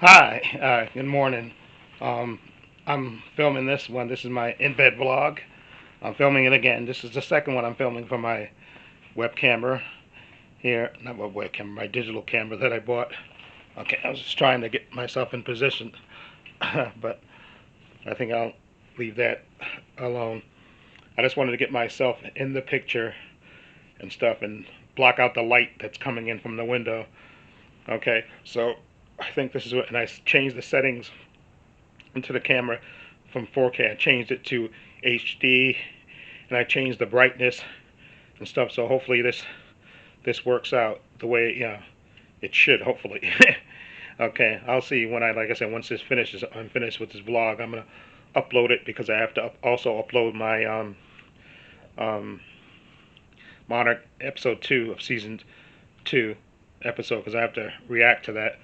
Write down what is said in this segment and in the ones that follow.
Hi, good morning. Um, I'm filming this one. This is my in-bed vlog. I'm filming it again. This is the second one I'm filming from my web camera here. Not web camera, my digital camera that I bought. Okay, I was just trying to get myself in position, but I think I'll leave that alone. I just wanted to get myself in the picture and stuff and block out the light that's coming in from the window. Okay, so I think this is what, and I changed the settings into the camera from 4K. I changed it to HD, and I changed the brightness and stuff. So hopefully this works out the way it should. Hopefully. Okay, I'll see when like I said, once this finishes, I'm finished with this vlog. I'm gonna upload it because I have to also upload my um, Monarch episode 2 of season 2 episode because I have to react to that,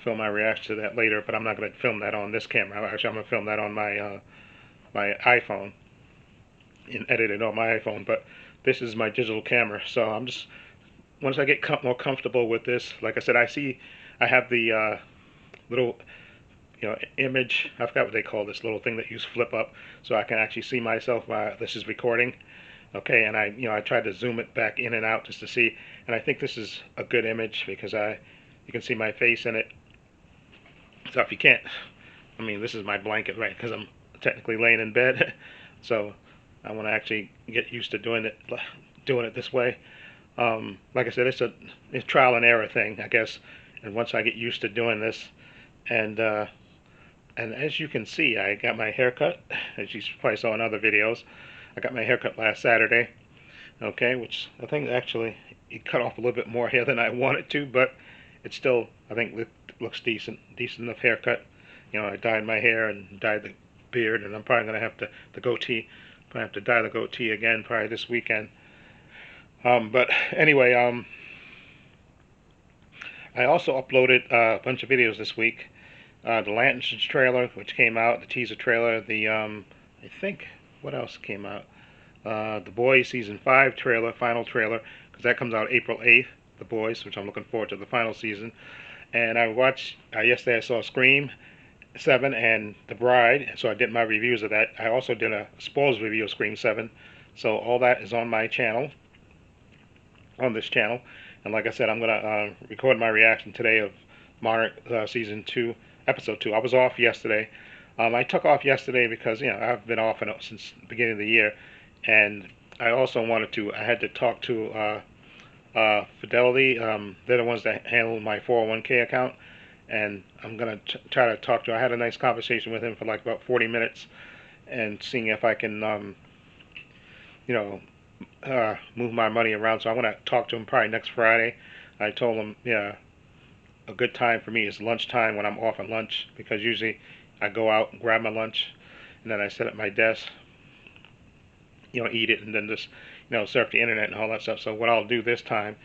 film my reaction to that later. But I'm not gonna film that on this camera. Actually, I'm gonna film that on my iPhone and edit it on my iPhone. But this is my digital camera, so I'm just once I get more comfortable with this, like I said, I have the little image. I forgot what they call this little thing that you flip up, so I can actually see myself while this is recording. Okay, and I tried to zoom it back in and out just to see, and I think this is a good image because you can see my face in it. So if you can't, I mean, this is my blanket, right? Because I'm technically laying in bed, so I want to actually get used to doing it this way. Like I said, it's a trial and error thing, I guess. And once I get used to doing this, and uh, and as you can see, I got my hair cut. As you probably saw in other videos, I got my hair cut last Saturday. Okay, which I think actually it cut off a little bit more hair than I wanted to, but it still I think it looks decent enough haircut. I dyed my hair and dyed the beard, and I'm probably gonna have to the goatee. Probably have to dye the goatee again probably this weekend. But anyway, I also uploaded a bunch of videos this week. The Lanterns trailer, which came out, the teaser trailer, I think, what else came out? The Boys season 5 trailer, final trailer, because that comes out April 8th. The Boys, which I'm looking forward to the final season. And I watched yesterday. I saw Scream 7 and The Bride, so I did my reviews of that. I also did a spoilers review of Scream 7, so all that is on my channel, on this channel. And like I said, I'm gonna record my reaction today of Monarch season 2, episode 2. I was off yesterday. I took off yesterday because I've been off since the beginning of the year, and I also wanted to. I had to talk to Fidelity. They're the ones that handle my 401k account, and I'm gonna try to talk to. I had a nice conversation with him for like about 40 minutes, and seeing if I can, you know, move my money around. So I'm gonna talk to him probably next Friday. I told him, yeah, a good time for me is lunchtime when I'm off at lunch because usually I go out and grab my lunch, and then I sit at my desk, eat it, and then just surf the internet and all that stuff. So what I'll do this time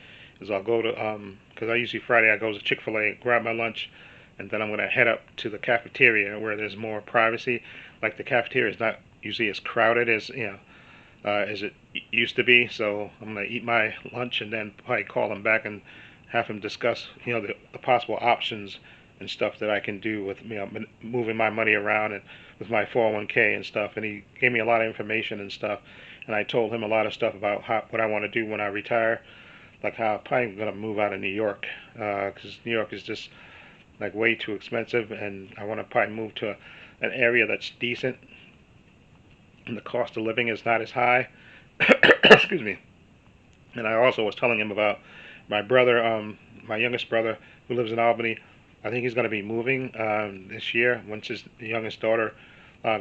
is I'll go to because I usually Friday I go to Chick-fil-A, grab my lunch, and then I'm gonna head up to the cafeteria where there's more privacy. Like the cafeteria is not usually as crowded as it used to be. So I'm gonna eat my lunch and then probably call him back and have him discuss the possible options and stuff that I can do with moving my money around and with my 401k and stuff. And he gave me a lot of information and stuff. And I told him a lot of stuff about what I want to do when I retire, like how I'm probably going to move out of New York because New York is just like way too expensive, and I want to probably move to an area that's decent and the cost of living is not as high. Excuse me. And I also was telling him about my brother, my youngest brother, who lives in Albany. I think he's going to be moving this year once his youngest daughter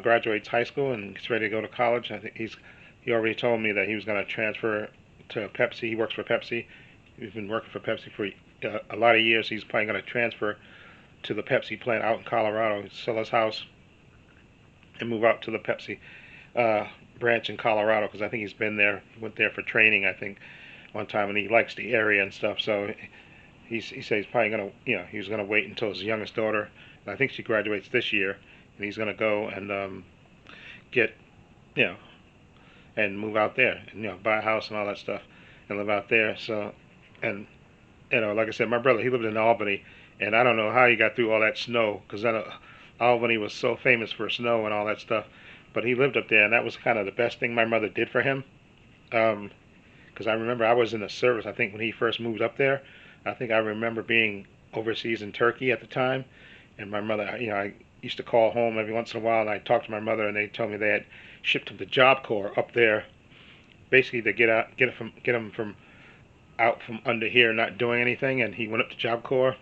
graduates high school and gets ready to go to college. I think he already told me that he was going to transfer to Pepsi. He works for Pepsi. He's been working for Pepsi for a lot of years. He's probably going to transfer to the Pepsi plant out in Colorado, sell his house, and move out to the Pepsi uh, branch in Colorado because I think he's been there, went there for training. I think one time, and he likes the area and stuff. So he says he's probably gonna, he's gonna wait until his youngest daughter, and I think she graduates this year, and he's gonna go and get, you know, and move out there, and buy a house and all that stuff, and live out there. So, and like I said, my brother, he lived in Albany, and I don't know how he got through all that snow, because Albany was so famous for snow and all that stuff. But he lived up there, and that was kind of the best thing my mother did for him. Um, because I remember I was in the service. I think when he first moved up there, I think I remember being overseas in Turkey at the time, and my mother, I used to call home every once in a while, and I talked to my mother, and they told me they had shipped him to Job Corps up there, basically to get him from out from under here, not doing anything, and he went up to Job Corps,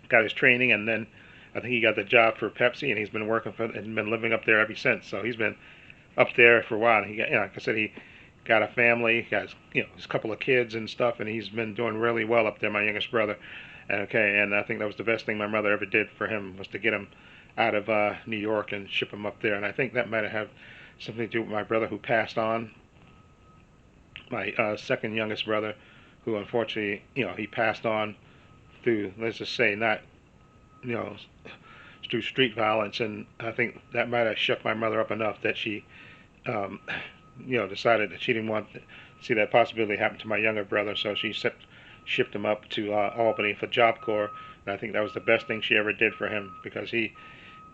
got his training, and then I think he got the job for Pepsi, and he's been working for and been living up there ever since. So he's been up there for a while. And he got, like I said, he got a family, got his couple of kids and stuff, and he's been doing really well up there. My youngest brother. Okay, and I think that was the best thing my mother ever did for him, was to get him out of New York and ship him up there. And I think that might have something to do with my brother who passed on, my second youngest brother, who unfortunately, he passed on through, let's just say, not, you know, through street violence. And I think that might have shook my mother up enough that she, um, decided that she didn't want to see that possibility happen to my younger brother. So she shipped him up to Albany for Job Corps. And I think that was the best thing she ever did for him, because he,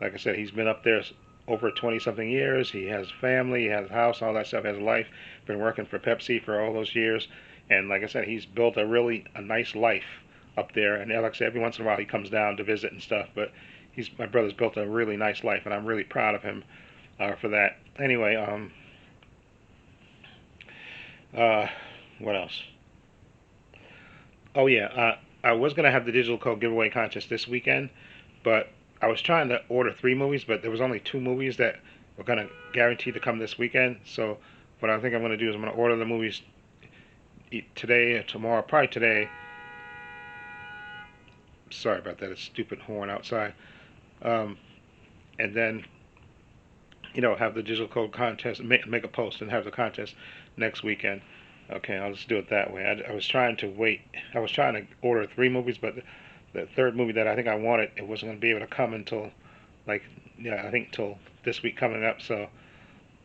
like I said, he's been up there over 20 something years. He has family, he has a house, all that stuff, has a life, been working for Pepsi for all those years. And like I said, he's built a nice life up there. And like I said, every once in a while he comes down to visit and stuff. But my brother's built a really nice life, and I'm really proud of him for that. Anyway, uh, what else? Oh yeah, I was gonna have the digital code giveaway contest this weekend, but I was trying to order 3 movies, but there was only 2 movies that were gonna guarantee to come this weekend. So what I think I'm gonna do is I'm gonna order the movies today or tomorrow, probably today. Sorry about that, a stupid horn outside. Um, and then have the digital code contest, make a post and have the contest next weekend. Okay, I'll just do it that way. I was trying to wait. I was trying to order 3 movies, but the third movie that I think I wanted, it wasn't going to be able to come until, like, I think till this week coming up. So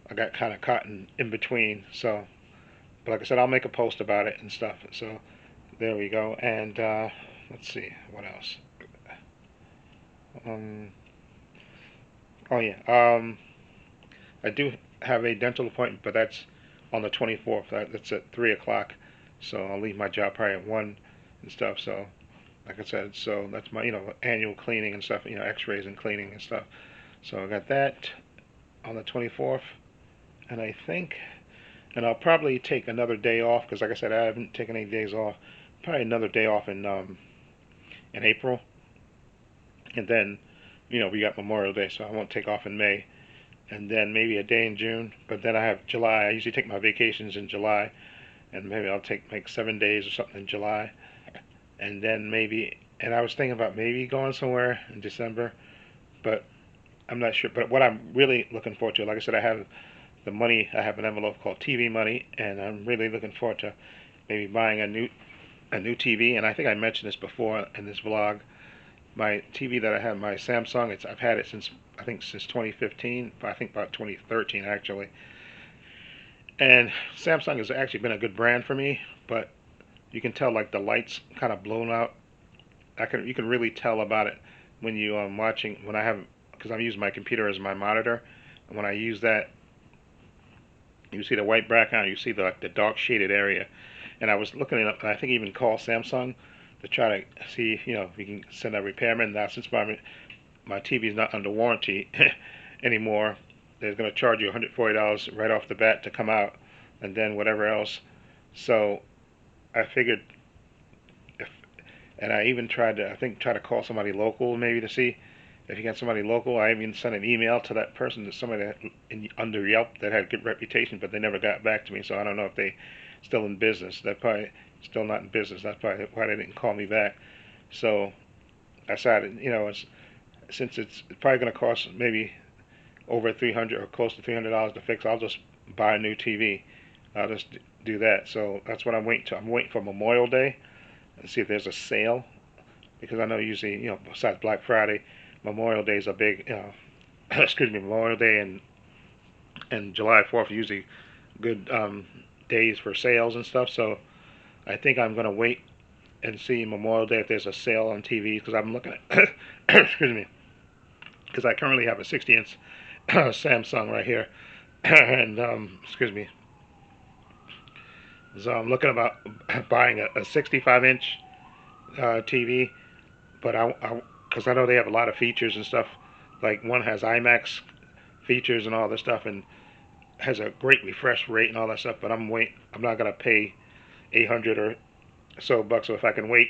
I got kind of caught in between. So, but like I said, I'll make a post about it and stuff. So there we go. And let's see what else. Um, oh yeah. I do have a dental appointment, but that's on the 24th. That's at 3 o'clock. So I'll leave my job probably at 1 and stuff. So, like I said, so that's my, annual cleaning and stuff, x-rays and cleaning and stuff. So I got that on the 24th. And I think, and I'll probably take another day off, because like I said, I haven't taken any days off. Probably another day off in April. And then, we got Memorial Day, so I won't take off in May. And then maybe a day in June. But then I have July. I usually take my vacations in July, and maybe I'll make 7 days or something in July. And then maybe, and I was thinking about maybe going somewhere in December, but I'm not sure. But what I'm really looking forward to, like I said, I have the money. I have an envelope called TV money, and I'm really looking forward to maybe buying a new TV. And I think I mentioned this before in this vlog. My TV that I have, my Samsung, I've had it since, I think, since 2015. I think about 2013 actually. And Samsung has actually been a good brand for me, but you can tell, like, the lights kind of blown out. You can really tell about it when you watching, when I have, because I'm using my computer as my monitor, and when I use that, you see the white background, you see the dark shaded area. And I was looking it up, and I think even call Samsung to try to see if you can send a repairman. Now, since my TV is not under warranty anymore, they're going to charge you $140 right off the bat to come out, and then whatever else. So I figured and I even tried to, try to call somebody local maybe to see if you got somebody local. I even sent an email to that person, to somebody under Yelp that had a good reputation, but they never got back to me. So I don't know if they still in business. They're probably still not in business. That's probably why they didn't call me back. So I decided, since it's probably going to cost maybe over $300 or close to $300 to fix, I'll just buy a new TV. I'll just do that. So that's what I'm waiting to. I'm waiting for Memorial Day and see if there's a sale, because I know usually, besides Black Friday, Memorial Day is a big, excuse me, Memorial Day and July 4th are usually good days for sales and stuff. So I think I'm going to wait and see Memorial Day if there's a sale on TV, because I'm looking at excuse me, because I currently have a 60-inch Samsung right here, and excuse me, so I'm looking about buying a 65-inch TV, but because I know they have a lot of features and stuff. Like one has IMAX features and all this stuff, and has a great refresh rate and all that stuff. But I'm not gonna pay 800 or so bucks. So if I can wait,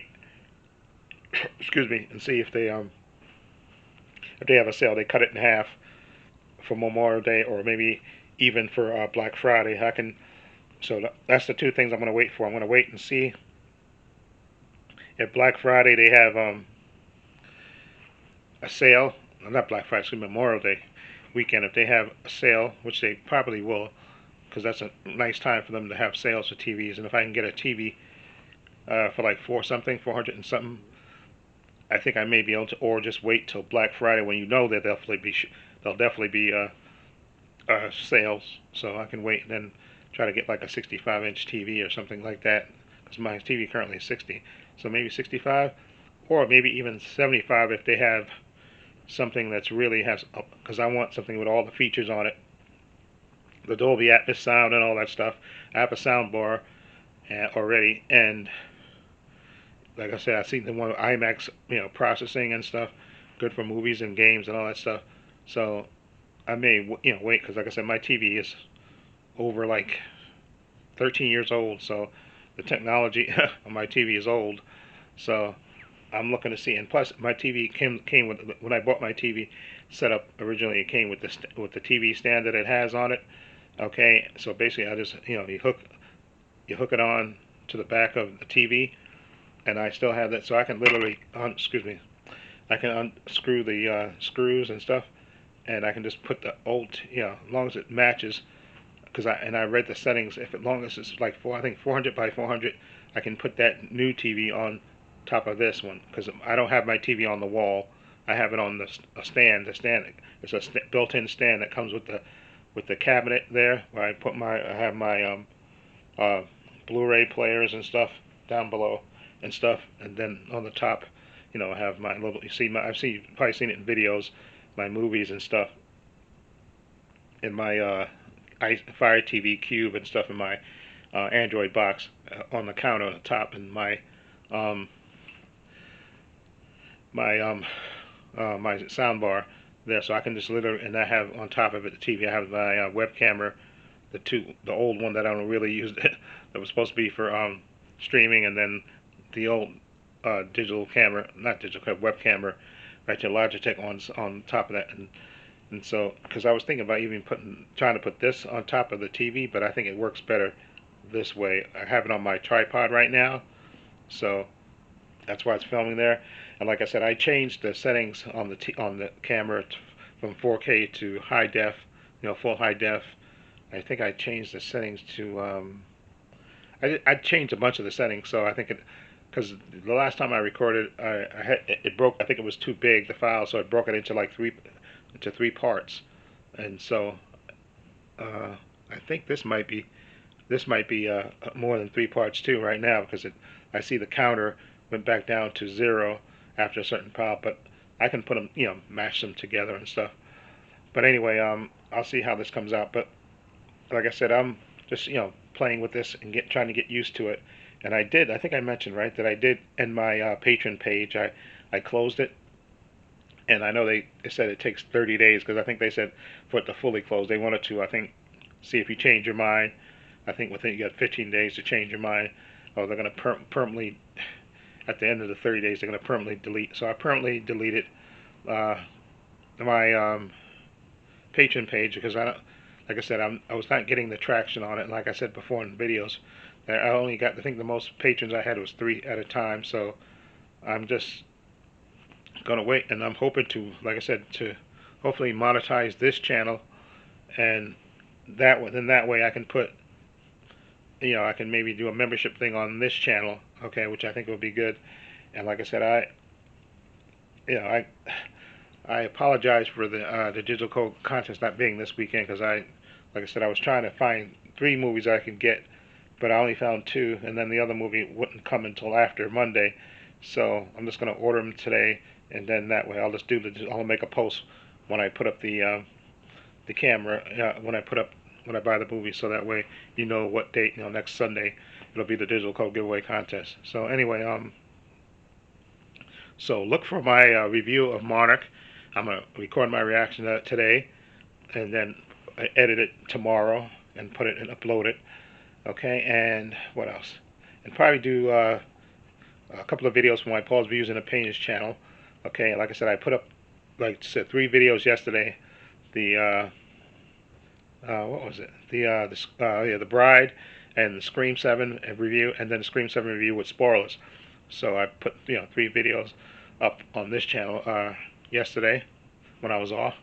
excuse me, and see if they have a sale, they cut it in half for Memorial Day, or maybe even for Black Friday. I can. So that's the two things I'm gonna wait for. I'm gonna wait and see if Black Friday they have a sale. Not Black Friday, excuse me, Memorial Day weekend. If they have a sale, which they probably will, because that's a nice time for them to have sales for TVs. And if I can get a TV for like 400 and something, I think I may be able to, or just wait till Black Friday when you know that they'll definitely be sales. So I can wait and then try to get like a 65-inch TV or something like that, because my TV currently is 60. So maybe 65, or maybe even 75 if they have something that's really has, because I want something with all the features on it, the Dolby Atmos sound and all that stuff. I have a sound bar already, and like I said, I see the one with IMAX, processing and stuff, good for movies and games and all that stuff. So I may, wait, because like I said, my TV is over like 13 years old, so the technology on my TV is old. So I'm looking to see, and plus my TV came with, when I bought my TV set up originally, it came with the TV stand that it has on it. Okay, so basically I just you hook it on to the back of the TV, and I still have that, so I can literally excuse me, I can unscrew the screws and stuff, and I can just put the old, as long as it matches, because I read the settings. If as long as it's like I think 400 by 400, I can put that new TV on top of this one, because I don't have my TV on the wall. I have it on a stand. The stand, it's a built-in stand that comes with the cabinet there, where I have my Blu-ray players and stuff down below and stuff, and then on the top, I have my little. You've probably seen it in videos, my movies and stuff, in my Fire TV Cube and stuff in my Android box on the counter on the top, and um, my sound bar there, so I can just literally, and I have on top of it the TV. I have my web camera, the old one that I don't really use that was supposed to be for streaming, and then the old digital camera, not digital camera, web camera, right there, Logitech on top of that, and so because I was thinking about even trying to put this on top of the TV, but I think it works better this way. I have it on my tripod right now, so that's why it's filming there. And like I said, I changed the settings on the camera from 4K to high def, full high def. I think I changed the settings to I changed a bunch of the settings, so I think because the last time I recorded, it broke. I think it was too big, the file, so it broke it into like three parts, and so I think this might be more than 3 parts too right now, because I see the counter went back down to 0 after a certain pile, but I can put them, mash them together and stuff. But anyway, I'll see how this comes out. But like I said, I'm just playing with this and trying to get used to it. And I think I mentioned, right, that I did end my Patreon page. I closed it, and I know they said it takes 30 days, because I think they said for it to fully close, they wanted to, I think, see if you change your mind. I think within, you got 15 days to change your mind, or they're going to permanently, at the end of the 30 days, they're going to permanently delete. So I permanently deleted my Patreon page, because like I said, I was not getting the traction on it. And like I said before in videos, I only got, I think the most patrons I had was 3 at a time. So I'm just gonna wait, and I'm hoping to, like I said, to hopefully monetize this channel, and that way I can put, I can maybe do a membership thing on this channel, okay, which I think will be good. And like I said, I apologize for the digital code contest not being this weekend, because like I said, I was trying to find 3 movies I could get but I only found two, and then the other movie wouldn't come until after Monday. So I'm just gonna order them today, and then that way I'll make a post when I put up the camera when I buy the movie, so that way you know what date. Next Sunday it'll be the digital code giveaway contest. So anyway, so look for my review of Monarch. I'm gonna record my reaction to that today, and then I edit it tomorrow and put it and upload it. Okay, and what else? And probably do a couple of videos for my Paul's Views and Opinions channel. Okay, like I said, I put up, like I said, 3 videos yesterday. The what was it? The Bride and the Scream 7 review, and then the Scream 7 review with spoilers. So I put 3 videos up on this channel yesterday when I was off.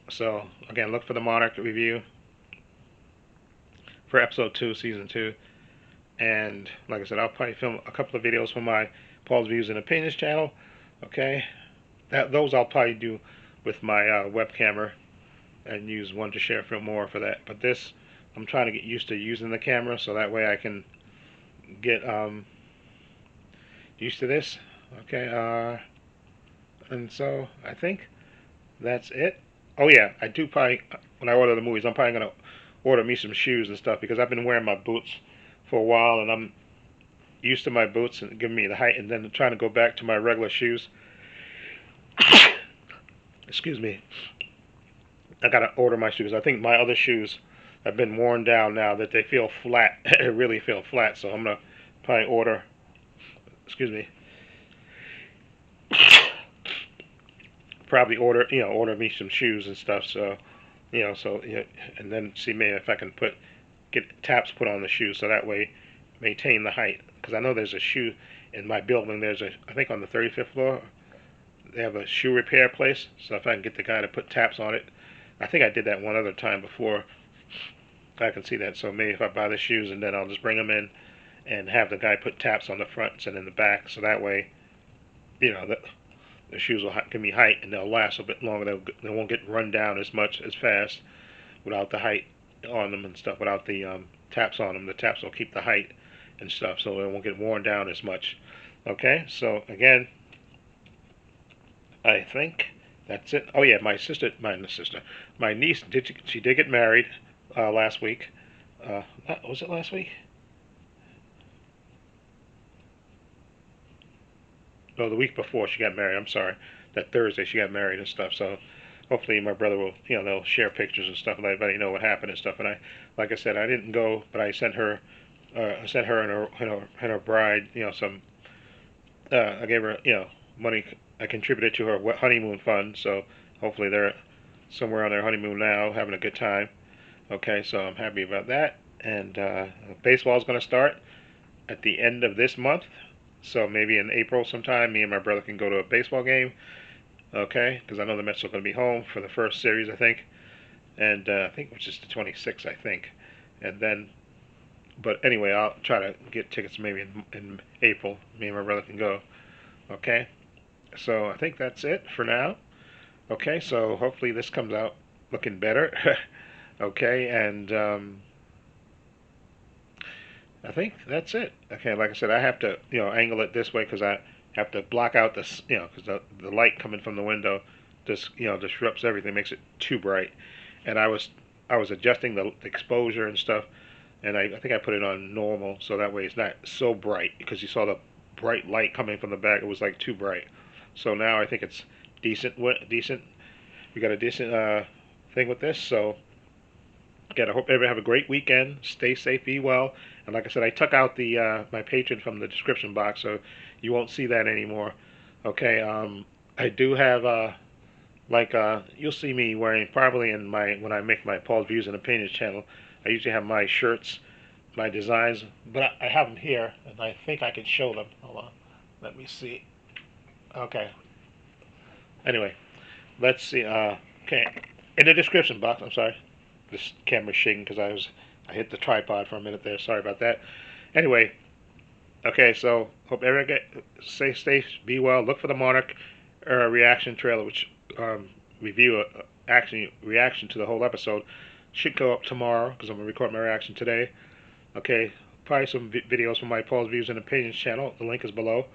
So again, look for the Monarch review for episode 2, season 2. And like I said, I'll probably film a couple of videos for my Paul's Views and Opinions channel. Okay, those I'll probably do with my web camera, and use one to share film more for that. But this, I'm trying to get used to using the camera, so that way I can get used to this. Okay, and so I think that's it. Oh yeah, I do probably, when I order the movies, I'm probably gonna order me some shoes and stuff, because I've been wearing my boots for a while, and I'm used to my boots and giving me the height, and then trying to go back to my regular shoes. Excuse me. I gotta order my shoes. I think my other shoes have been worn down now that they feel flat. They really feel flat. So I'm gonna probably order. Excuse me. Probably order me some shoes and stuff. So, and then see maybe if I can get taps put on the shoes, so that way maintain the height. Because I know there's a shoe in my building. I think on the 35th floor, they have a shoe repair place. So if I can get the guy to put taps on it. I think I did that one other time before. I can see that. So maybe if I buy the shoes, and then I'll just bring them in and have the guy put taps on the fronts and in the back, so that way, the shoes will give me height, and they'll last a bit longer. They won't get run down as fast without the height on them and stuff, without the taps on them. The taps will keep the height and stuff, so it won't get worn down as much. Okay, so again, I think that's it. Oh yeah, my niece she did get married last week. Was it last week? No, the week before she got married. I'm sorry. That Thursday she got married and stuff. So hopefully my brother will, they'll share pictures and stuff, and let everybody know what happened and stuff. And like I said, I didn't go, but I sent her and her bride, some. I gave her, money. I contributed to her honeymoon fund, so hopefully they're somewhere on their honeymoon now, having a good time. Okay, so I'm happy about that. And baseball is going to start at the end of this month, so maybe in April sometime, me and my brother can go to a baseball game. Okay, because I know the Mets are going to be home for the first series, I think, and I think which is the 26th, I think, and then. But anyway, I'll try to get tickets maybe in April. Me and my brother can go. Okay. So I think that's it for now. Okay, so hopefully this comes out looking better. Okay, and I think that's it. Okay, like I said, I have to angle it this way, because I have to block out this, because the light coming from the window just disrupts everything, makes it too bright. And I was adjusting the exposure and stuff, and I think I put it on normal, so that way it's not so bright, because you saw the bright light coming from the back. It was like too bright. So now I think it's decent. We got a decent thing with this. So again, I hope everybody have a great weekend. Stay safe, be well. And like I said, I took out the my Patreon from the description box, so you won't see that anymore. Okay. I do have you'll see me wearing, probably when I make my Paul's Views and Opinions channel. I usually have my shirts, my designs, but I have them here, and I think I can show them. Hold on, let me see. Okay. Anyway, let's see. Okay, in the description box. I'm sorry, this camera's shaking because I hit the tripod for a minute there. Sorry about that. Anyway, okay. So hope everyone stay safe, be well. Look for the Monarch reaction trailer, which reaction to the whole episode should go up tomorrow, because I'm gonna record my reaction today. Okay, probably some videos from my Paul's Views and Opinions channel. The link is below.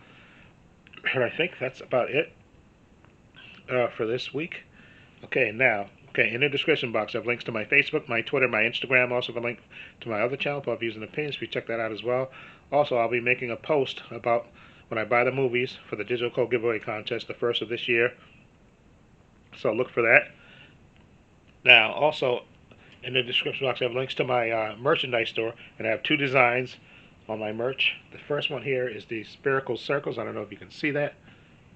And I think that's about it for this week. Okay, now, in the description box, I have links to my Facebook, my Twitter, my Instagram. Also, a link to my other channel, Paul's Views and Opinions. If you check that out as well. Also, I'll be making a post about when I buy the movies for the digital code giveaway contest, the first of this year. So look for that. Now, also, in the description box, I have links to my merchandise store, and I have two designs on my merch. The first one here is the spherical circles. I don't know if you can see that.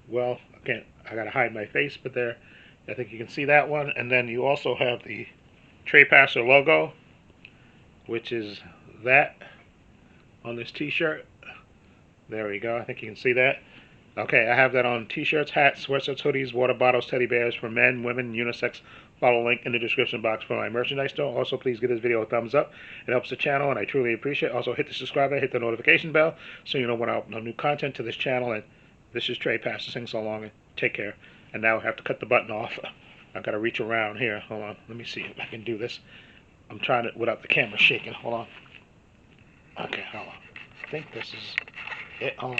Well, I gotta hide my face, but there, I think you can see that one. And then you also have the Trepacer logo, which is that on this t-shirt. There we go. I think you can see that. Okay, I have that on t-shirts, hats, sweatshirts, hoodies, water bottles, teddy bears for men, women, unisex. Follow link in the description box for my merchandise store. Also, please give this video a thumbs up. It helps the channel, and I truly appreciate it. Also, hit the subscribe button, hit the notification bell, so you know when I upload new content to this channel. And this is Trepacer saying so long, and take care. And now I have to cut the button off. I've got to reach around here. Hold on. Let me see if I can do this. I'm trying it without the camera shaking. Hold on. Okay, hold on. I think this is it. Hold on.